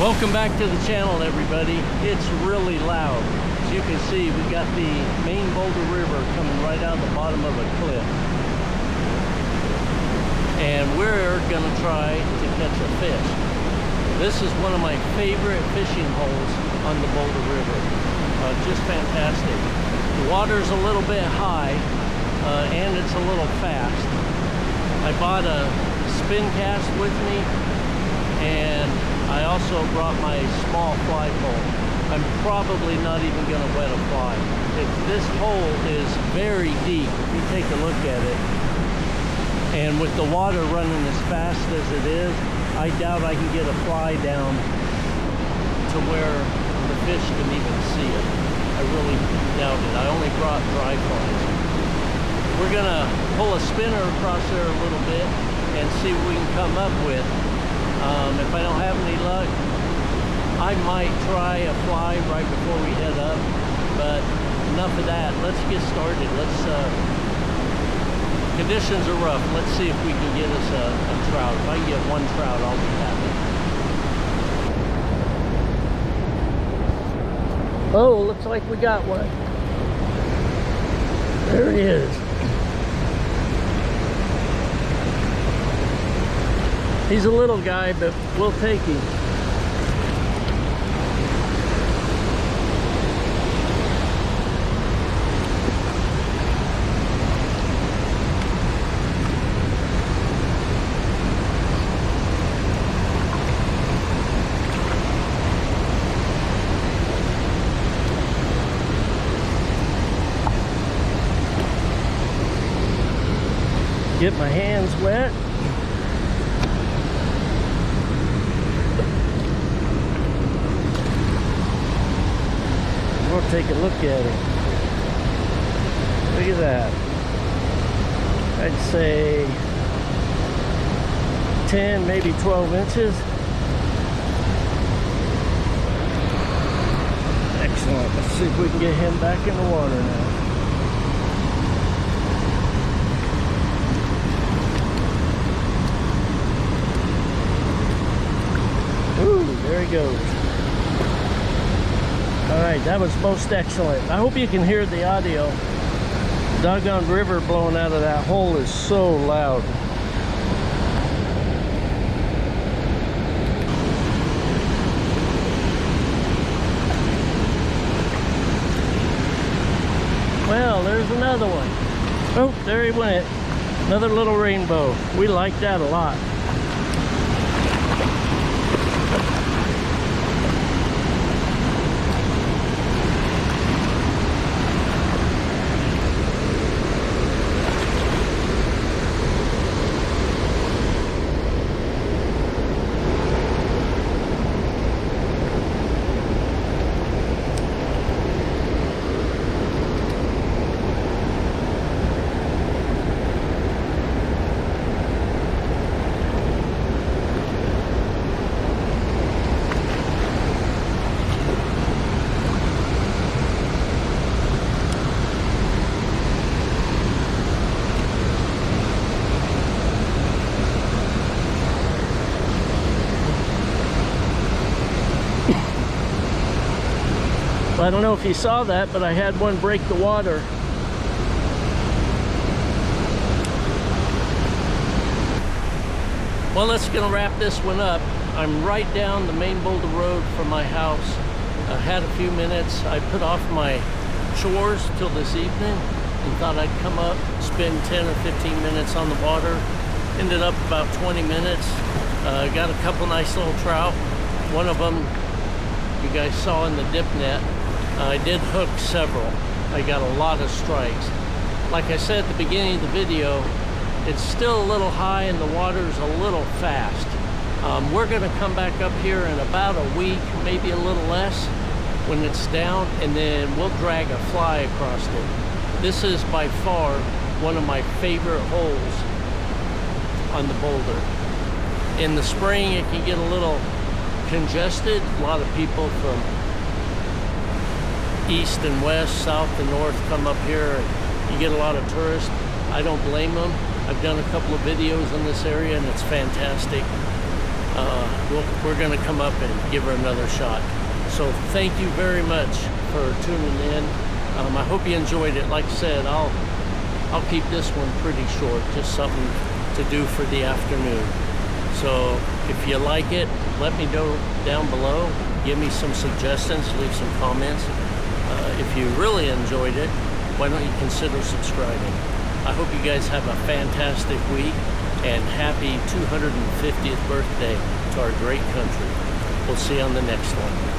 Welcome back to the channel, everybody. It's really loud. As you can see, we got the main Boulder River coming right out the bottom of a cliff. And we're gonna try to catch a fish. This is one of my favorite fishing holes on the Boulder River. Just fantastic. The water's a little bit high and it's a little fast. I bought a spin cast with me, and I also brought my small fly pole. I'm probably not even going to wet a fly. This hole is very deep if you take a look at it. And with the water running as fast as it is, I doubt I can get a fly down to where the fish can even see it. I really doubt it. I only brought dry flies. We're going to pull a spinner across there a little bit and see what we can come up with. If I don't have any luck, I might try a fly right before we head up, but enough of that. Let's get started. Conditions are rough. Let's see if we can get us a trout. If I can get one trout, I'll be happy. Oh, looks like we got one. There he is. He's a little guy, but we'll take him. Get my hands wet. We'll take a look at it. Look at that. I'd say 10, maybe 12 inches. Excellent. Let's see if we can get him back in the water now. Ooh, there he goes. All right, that was most excellent. I hope you can hear the audio. Doggone river blowing out of that hole is so loud. Well, there's another one. Oh, there he went. Another little rainbow. We like that a lot. I don't know if you saw that, but I had one break the water. Well, let's gonna wrap this one up. I'm right down the main Boulder Road from my house. I had a few minutes. I put off my chores till this evening and thought I'd come up, spend 10 or 15 minutes on the water. Ended up about 20 minutes. Got a couple nice little trout. One of them you guys saw in the dip net. I did hook several. I got a lot of strikes. Like I said at the beginning of the video, it's still a little high and the water's a little fast. We're gonna come back up here in about a week, maybe a little less, when it's down, and then we'll drag a fly across it. This is by far one of my favorite holes on the Boulder. In the spring, it can get a little congested. A lot of people from east and west, south and north come up here, and you get a lot of tourists. I don't blame them. I've done a couple of videos in this area and it's fantastic. we're going to come up and give her another shot. So thank you very much for tuning in. I hope you enjoyed it. Like I said, I'll keep this one pretty short, just something to do for the afternoon. So if you like it, let me know down below. Give me some suggestions, leave some comments. If you really enjoyed it, why don't you consider subscribing? I hope you guys have a fantastic week and happy 250th birthday to our great country. We'll see you on the next one.